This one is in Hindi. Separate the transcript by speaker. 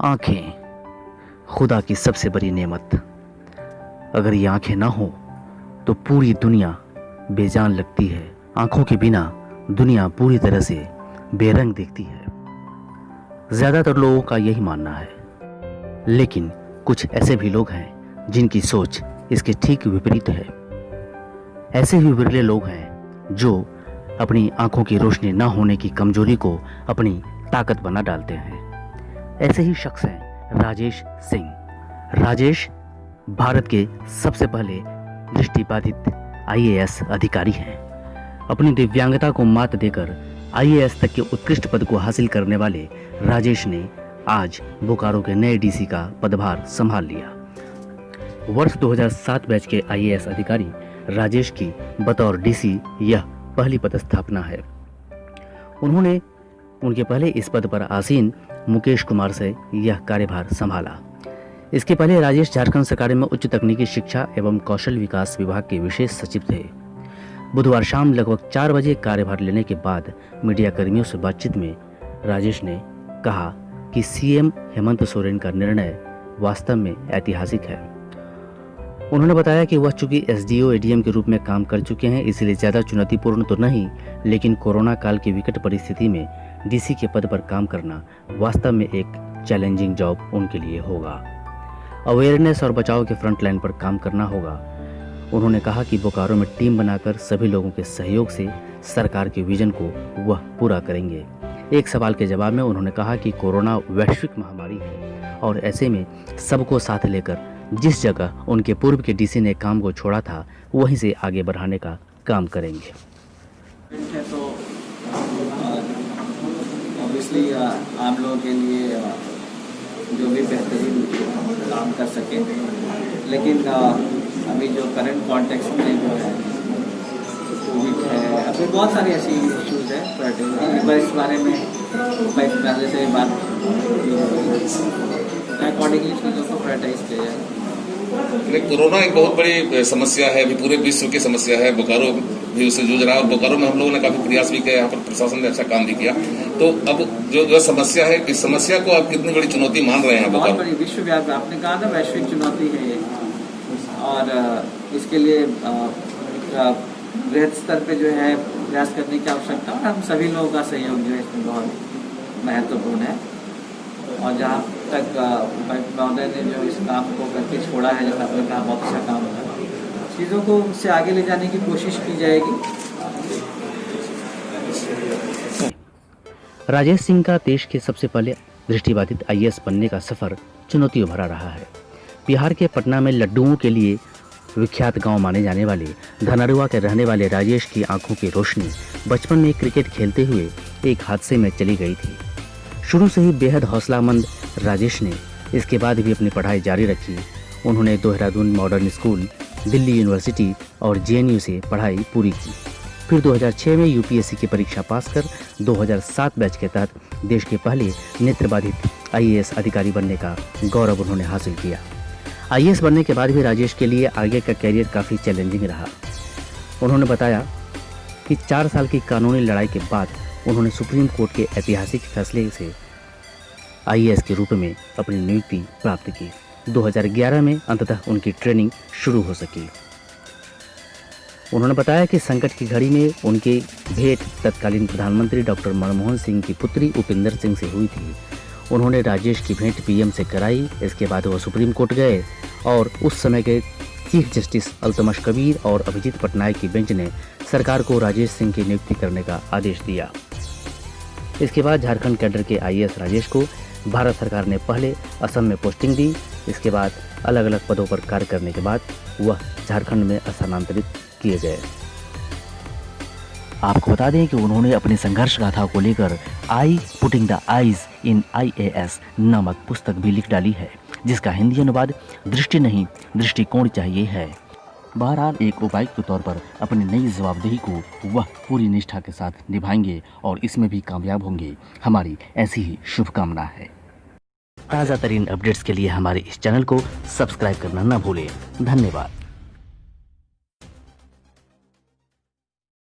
Speaker 1: आंखें खुदा की सबसे बड़ी नेमत। अगर ये आंखें ना हो तो पूरी दुनिया बेजान लगती है। आंखों के बिना दुनिया पूरी तरह से बेरंग दिखती है। ज़्यादातर लोगों का यही मानना है, लेकिन कुछ ऐसे भी लोग हैं जिनकी सोच इसके ठीक विपरीत है। ऐसे ही विरले लोग हैं जो अपनी आंखों की रोशनी न होने की कमजोरी को अपनी ताकत बना डालते हैं। ऐसे ही शख्स हैं राजेश सिंह। राजेश भारत के सबसे पहले दृष्टिबाधित IAS अधिकारी हैं। अपनी दिव्यांगता को मात देकर IAS तक के उत्कृष्ट पद को हासिल करने वाले राजेश ने आज बोकारो के नए DC का पदभार संभाल लिया। वर्ष 2007 बैच के IAS अधिकारी राजेश की बतौर DC यह पहली पदस्थापना है। उन्होंने उनके पहले इस पद पर आसीन मुकेश कुमार से यह कार्यभार संभाला। इसके पहले राजेश झारखंड सरकार में उच्च तकनीकी शिक्षा एवं कौशल विकास विभाग के विशेष सचिव थे। बुधवार शाम लगभग 4 बजे कार्यभार लेने के बाद मीडिया कर्मियों से बातचीत में राजेश ने कहा कि CM हेमंत सोरेन का निर्णय वास्तव में ऐतिहासिक है। उन्होंने बताया कि वह चूंकि SDO ADM के रूप में काम कर चुके हैं, इसलिए ज़्यादा चुनौतीपूर्ण तो नहीं, लेकिन कोरोना काल की विकट परिस्थिति में DC के पद पर काम करना वास्तव में एक चैलेंजिंग जॉब उनके लिए होगा। अवेयरनेस और बचाव के फ्रंट लाइन पर काम करना होगा। उन्होंने कहा कि बोकारो में टीम बनाकर सभी लोगों के सहयोग से सरकार के विजन को वह पूरा करेंगे। एक सवाल के जवाब में उन्होंने कहा कि कोरोना वैश्विक महामारी है और ऐसे में सबको साथ लेकर जिस जगह उनके पूर्व के DC ने काम को छोड़ा था वहीं से आगे बढ़ाने का काम करेंगे।
Speaker 2: तो ऑब्वियसली आम लोगों के लिए जो भी बेहतरीन काम कर सके, लेकिन अभी जो करंट कॉन्टेक्स्ट में जो है कोविड है, अभी बहुत सारी ऐसी इश्यूज है, पर इस बारे में पहले से बात अकॉर्डिंगली चीज़ों को प्रायोरिटाइज किया जाए।
Speaker 3: कोरोना एक बहुत बड़ी समस्या है, अभी पूरे विश्व की समस्या है। बोकारो भी उससे जूझ रहा है और बोकारो में हम लोगों ने काफी प्रयास भी किया, यहाँ पर प्रशासन ने अच्छा काम भी किया। तो अब जो समस्या है, इस समस्या को आप कितनी बड़ी चुनौती मान रहे हैं?
Speaker 2: बहुत बड़ी विश्वव्यापी, आपने कहा था वैश्विक चुनौती है ये, और इसके लिए बृहद स्तर पे जो है प्रयास करने की आवश्यकता है और हम सभी लोगों का सहयोग जो है इसमें बहुत महत्वपूर्ण है। और जहाँ तक महोदय ने जो इस काम को करके छोड़ा है, जैसा आपने कहा बहुत अच्छा काम है, चीज़ों को उससे आगे ले जाने की कोशिश की जाएगी।
Speaker 1: राजेश सिंह का देश के सबसे पहले दृष्टिबाधित IAS बनने का सफर चुनौतियों भरा रहा है। बिहार के पटना में लड्डुओं के लिए विख्यात गांव माने जाने वाले धनरुआ के रहने वाले राजेश की आंखों की रोशनी बचपन में क्रिकेट खेलते हुए एक हादसे में चली गई थी। शुरू से ही बेहद हौसलामंद राजेश ने इसके बाद भी अपनी पढ़ाई जारी रखी। उन्होंने Dehradun modern school, Delhi university और JNU से पढ़ाई पूरी की। फिर 2006 में UPSC की परीक्षा पास कर 2007 बैच के तहत देश के पहले नेत्रबाधित IAS अधिकारी बनने का गौरव उन्होंने हासिल किया। IAS बनने के बाद भी राजेश के लिए आगे का कैरियर काफ़ी चैलेंजिंग रहा। उन्होंने बताया कि 4 साल की कानूनी लड़ाई के बाद उन्होंने सुप्रीम कोर्ट के ऐतिहासिक फैसले से IAS के रूप में अपनी नियुक्ति प्राप्त की। 2011 में अंततः उनकी ट्रेनिंग शुरू हो सकी। उन्होंने बताया कि संकट की घड़ी में उनकी भेंट तत्कालीन प्रधानमंत्री डॉक्टर मनमोहन सिंह की पुत्री उपिंदर सिंह से हुई थी। उन्होंने राजेश की भेंट PM से कराई। इसके बाद वह सुप्रीम कोर्ट गए और उस समय के चीफ जस्टिस अल्तमश कबीर और अभिजीत पटनायक की बेंच ने सरकार को राजेश सिंह की नियुक्ति करने का आदेश दिया। इसके बाद झारखंड कैडर के IAS राजेश को भारत सरकार ने पहले असम में पोस्टिंग दी। इसके बाद अलग अलग पदों पर कार्य करने के बाद वह झारखंड में स्थानांतरित किए गए। आपको बता दें कि उन्होंने अपनी संघर्ष गाथा को लेकर I putting the eyes in IAS नामक पुस्तक भी लिख डाली है, जिसका हिंदी अनुवाद दृष्टि नहीं दृष्टिकोण चाहिए है। बहरहाल एक उपायुक्त के तौर पर अपनी नई जवाबदेही को वह पूरी निष्ठा के साथ निभाएंगे और इसमें भी कामयाब होंगे। हमारी ऐसी ही शुभकामना है। ताज़ा तरीन अपडेट्स के लिए हमारे इस चैनल को सब्सक्राइब करना न भूलें। धन्यवाद।